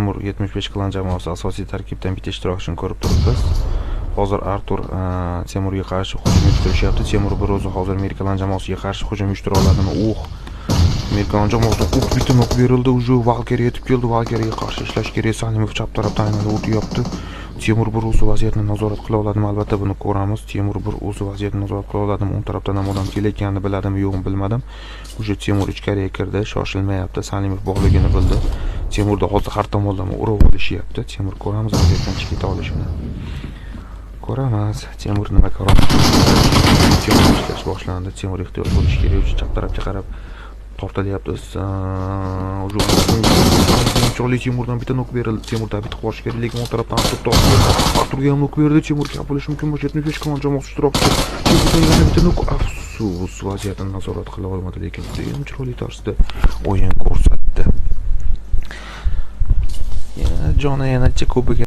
Temur 75 klan jamoasi asosiy tarkibdan bitta ishtirokchini ko'rib turibmiz. Hozir Artur Temurga qarshi hujum uyushtirishyapti. Temur bir o'zi hozir Amerikalan jamoasiga qarshi hujum uyushtira oladimi? Amerikan jamoasi bitta nok berildi. Uje Valkyrie yetib keldi. Valkyriega qarshi ishlash kerak. Salimov chap tarafdan aylanib o'tyapti. Temur bir o'zi vaziyatni nazorat qila oladimi? Albatta buni ko'ramiz. Temur bir o'zi vaziyatni nazorat qila oladimi? O'ng tarafdan ham odam kelayotganini biladimi, yo'qmi bilmadim. Uje Temur ichkariga kirdi, shoshilmayapti. Salimov bog'ligini bildi. Temurda hozir har tomonlama urib olishyapti. Temur ko'ramiz vaziyatdan chiqib keta olishini. Ko'ramiz. Temur nima ko'radi? Temur ishlash boshlandi. Temur ehtiyot bo'lish kerak. Uje chap tarafga qarab to'xtalyapti. Uje Temurdan bitta nok berildi. Temurda bitta qo'shish kerak, lekin o'ng tarafdan Arturga ham nok berdi. Temur kam bo'lishi mumkin. 75 klan jamoasi ishtirokchisi. Temurdan yana bitta nok. Afsus, vaziyatni nazorat qila olmadi, lekin juda chiroyli tarzda o'yin ko'rsatdi. Yana joni yana ko'piga